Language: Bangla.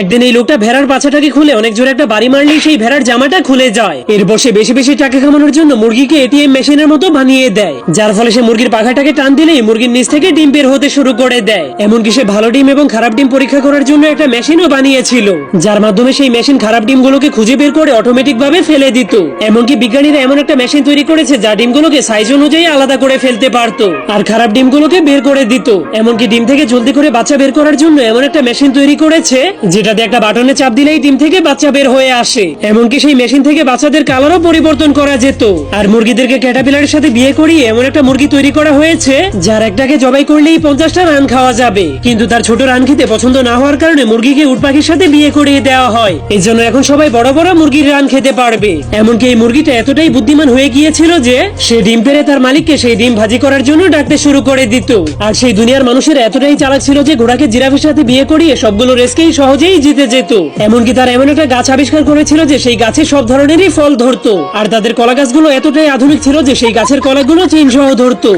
একদিন এই লোকটা ভেড়ার বাচ্চাটাকে খুলে অনেক জোরে একটা বাড়ি মারলেই সেই ভেড়ার জামাটা খুলে যায়। এরপর সে বেশি বেশি টাকা কামানোর জন্য মুরগিকে এটিএম মেশিনের মতো বানিয়ে দেয়, যার ফলে সে মুরগির পাখাটাকে টান দিলেই মুরগির নিচ থেকে ডিম বের হতে শুরু করে দেয়। এমনকি সে ভালো ডিম এবং খারাপ ডিম পরীক্ষা করার জন্য একটা মেশিনও বানিয়েছিল, যার মাধ্যমে সেই মেশিন খারাপ ডিমগুলোকে খুঁজে বের করে অটোমেটিক ভাবে ফেলে দিত। এমনকি বিজ্ঞানীরা এমন একটা মেশিন তৈরি করেছে যা ডিমগুলোকে সাইজ অনুযায়ী আলাদা করে ফেলতে পারতো আর খারাপ ডিমগুলোকে বের করে দিত। এমনকি ডিম থেকে জলদি করে বাচ্চা বের করার জন্য এমন একটা মেশিন তৈরি করেছে যেটাতে একটা বাটনে চাপ দিলেই ডিম থেকে বাচ্চা বের হয়ে আসে। এমনকি সেই মেশিন থেকে বাচ্চাদের কালারও পরিবর্তন করা যেত। আর মুরগিদেরকে ক্যাটারপিলারের সাথে বিয়ে করিয়ে এমন একটা মুরগি তৈরি করা হয়েছে যার একটাকে জবাই করলেই 50টা রান খাওয়া যাবে। কিন্তু তার ছোট রান খেতে পছন্দ না হওয়ার কারণে মুরগিকে উট পাখির সাথে বিয়ে করিয়ে দেওয়া হয়। এই জন্য এখন সবাই বড় বড় মুরগির রান খেতে পারবে। এমনকি এই মুরগিটা এতটাই বুদ্ধিমান হয়ে গিয়েছিল যে সে ডিম পেড়ে তার মালিককে সেই ডিম ভাজি করার জন্য ডাকতে শুরু করে দিত। আর সেই দুনিয়ার মানুষের এতটাই চালাক ছিল যে ঘোড়াকে জিরাফের সাথে বিয়ে করিয়ে সবগুলো রেসকেই সহজেই জিতে যেত। এমনকি তারা এমন একটা গাছ আবিষ্কার করেছিল যে সেই গাছে সব ধরনেরই ফল ধরতো। আর তাদের কলা গাছগুলো এতটাই আধুনিক ছিল যে সেই গাছের কলাগুলো চেইন সহ ধরতো।